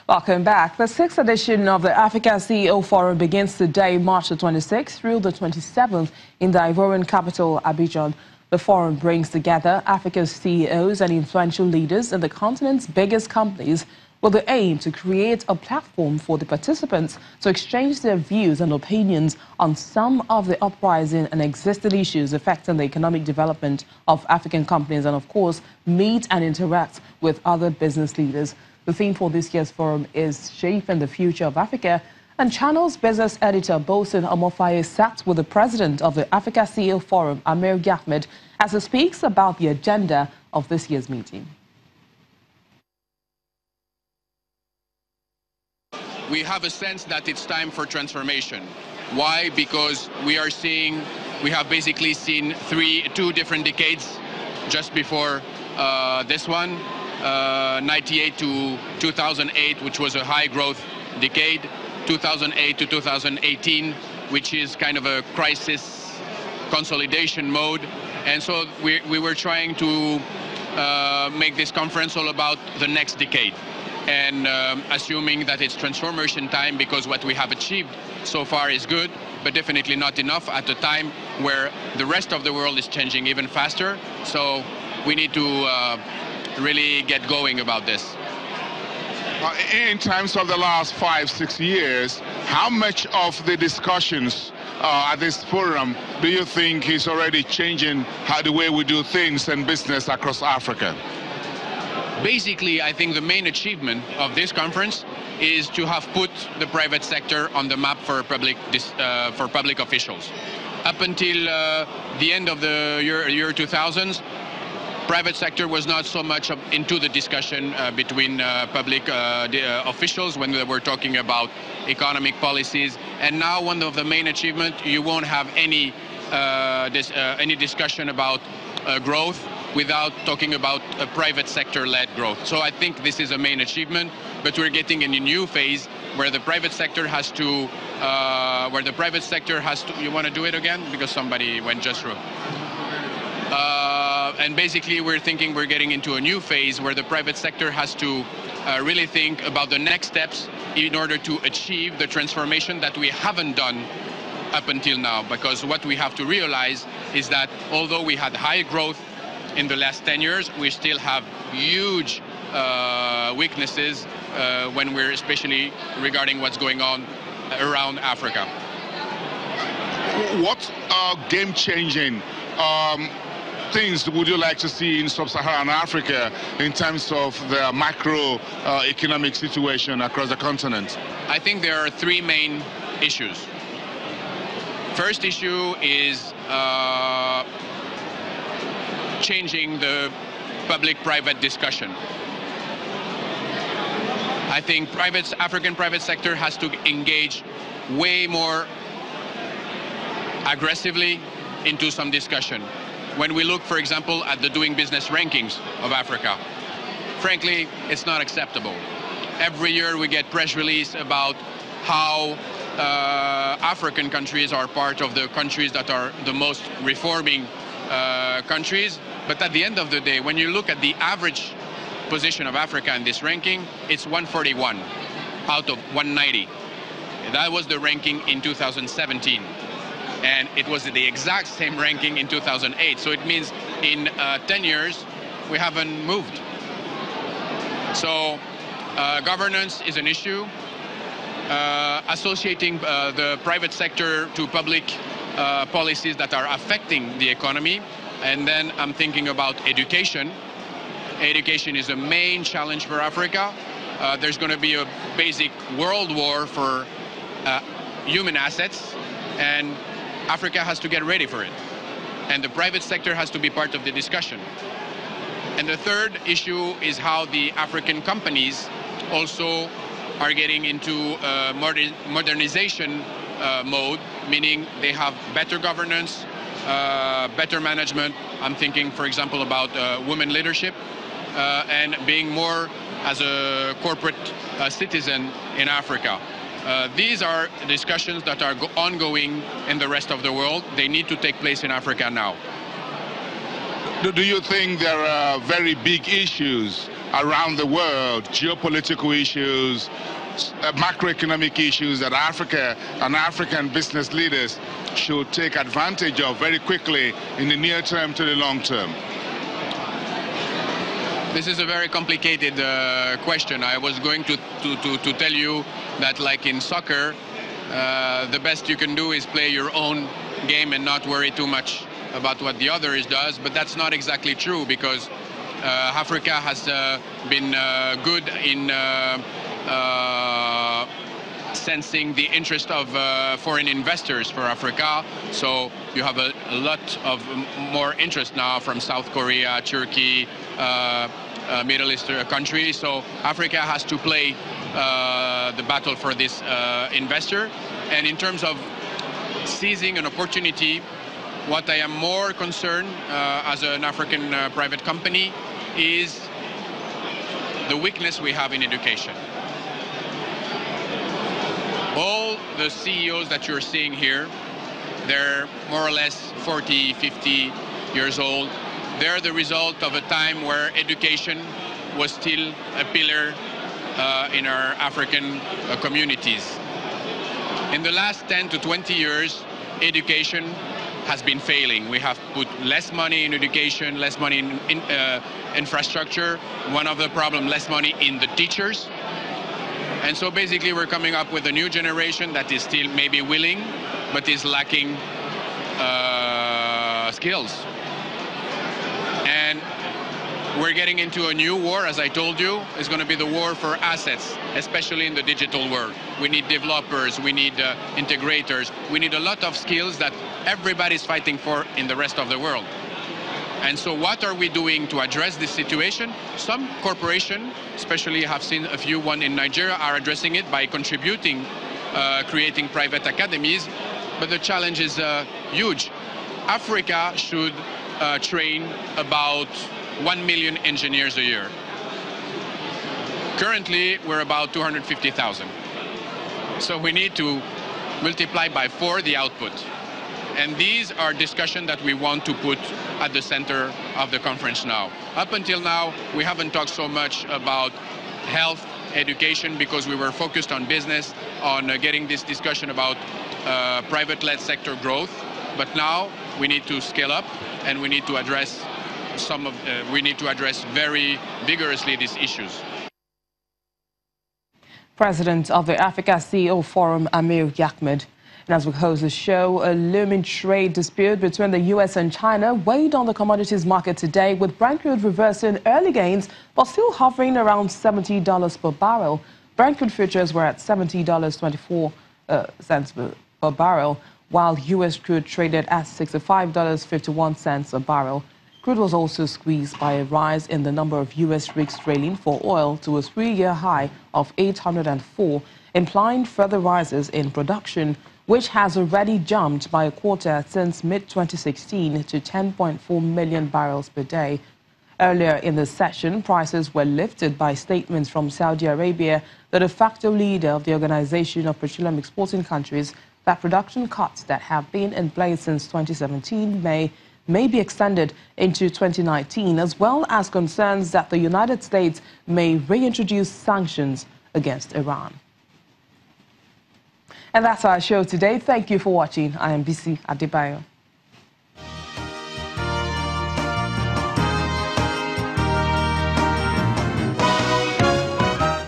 Welcome back. The sixth edition of the Africa CEO Forum begins today, March the 26th through the 27th in the Ivorian capital, Abidjan. The forum brings together Africa's CEOs and influential leaders in the continent's biggest companies with the aim to create a platform for the participants to exchange their views and opinions on some of the uprising and existing issues affecting the economic development of African companies and, of course, meet and interact with other business leaders. The theme for this year's forum is Shaping the Future of Africa, and Channel's business editor Bosin Omofaye sat with the president of the Africa CEO Forum, Amir Ahmed, as he speaks about the agenda of this year's meeting. We have a sense that it's time for transformation. Why? Because we have basically seen two different decades just before this one. 98 to 2008, which was a high growth decade, 2008 to 2018, which is kind of a crisis consolidation mode. And so we were trying to make this conference all about the next decade, and assuming that it's transformation time, because what we have achieved so far is good, but definitely not enough at a time where the rest of the world is changing even faster. So we need to really get going about this. In terms of the last 5-6 years, how much of the discussions at this forum do you think is already changing the way we do things and business across Africa? Basically, I think the main achievement of this conference is to have put the private sector on the map for public officials. Up until the end of the year 2000s, private sector was not so much into the discussion between public officials when they were talking about economic policies. And now one of the main achievements, you won't have any discussion about growth without talking about a private sector-led growth. So I think this is a main achievement, but we're getting in a new phase where the private sector has to, you want to do it again? Because somebody went just through. And basically we're thinking we're getting into a new phase where the private sector has to really think about the next steps in order to achieve the transformation that we haven't done up until now. Because what we have to realize is that although we had high growth in the last 10 years, we still have huge weaknesses when we're especially regarding what's going on around Africa. What game-changing things would you like to see in sub-Saharan Africa in terms of the macro-economic situation across the continent? I think there are three main issues. First issue is changing the public-private discussion. I think African private sector has to engage way more aggressively into some discussion. When we look, for example, at the Doing Business rankings of Africa, frankly, it's not acceptable. Every year we get press release about how African countries are part of the countries that are the most reforming countries. But at the end of the day, when you look at the average position of Africa in this ranking, it's 141 out of 190. That was the ranking in 2017. And it was the exact same ranking in 2008. So it means in 10 years, we haven't moved. So governance is an issue. Associating the private sector to public policies that are affecting the economy. And then I'm thinking about education. Education is a main challenge for Africa. There's going to be a basic world war for human assets, and Africa has to get ready for it. And the private sector has to be part of the discussion. And the third issue is how the African companies also are getting into modernization mode, meaning they have better governance, better management. I'm thinking, for example, about women leadership and being more as a corporate citizen in Africa. These are discussions that are ongoing in the rest of the world. They need to take place in Africa now. Do you think there are very big issues around the world, geopolitical issues, macroeconomic issues that Africa and African business leaders should take advantage of very quickly in the near term to the long term? This is a very complicated question. I was going to tell you that, like in soccer, the best you can do is play your own game and not worry too much about what the other does, but that's not exactly true, because Africa has been good in sensing the interest of foreign investors for Africa. So you have a lot of more interest now from South Korea, Turkey, Middle Eastern countries. So Africa has to play the battle for this investor. And in terms of seizing an opportunity, what I am more concerned as an African private company is the weakness we have in education. All the CEOs that you're seeing here, they're more or less 40, 50 years old. They're the result of a time where education was still a pillar in our African communities. In the last 10 to 20 years, education has been failing. We have put less money in education, less money in infrastructure. One of the problems, less money in the teachers. And so basically we're coming up with a new generation that is still maybe willing, but is lacking skills. And we're getting into a new war, as I told you. It's going to be the war for assets, especially in the digital world. We need developers, we need integrators, we need a lot of skills that everybody's fighting for in the rest of the world. And so what are we doing to address this situation? Some corporations, especially I have seen a few, one in Nigeria, are addressing it by contributing, creating private academies, but the challenge is huge. Africa should train about 1 million engineers a year. Currently, we're about 250,000. So we need to multiply by 4 the output. And these are discussions that we want to put at the center of the conference now. Up until now, we haven't talked so much about health, education, because we were focused on business, on getting this discussion about private-led sector growth. But now we need to scale up, and we need to address very vigorously these issues. President of the Africa CEO Forum, Amir Ahmed. And as we close the show, a looming trade dispute between the U.S. and China weighed on the commodities market today, with Brent crude reversing early gains but still hovering around $70 per barrel. Brent crude futures were at $70.24 per barrel, while U.S. crude traded at $65.51 a barrel. Crude was also squeezed by a rise in the number of U.S. rigs drilling for oil to a 3-year high of 804, implying further rises in production, which has already jumped by a quarter since mid-2016 to 10.4 million barrels per day. Earlier in the session, prices were lifted by statements from Saudi Arabia, the de facto leader of the Organization of Petroleum Exporting Countries, that production cuts that have been in place since 2017 may be extended into 2019, as well as concerns that the United States may reintroduce sanctions against Iran. And that's our show today. Thank you for watching. I am Bisi Adebayo.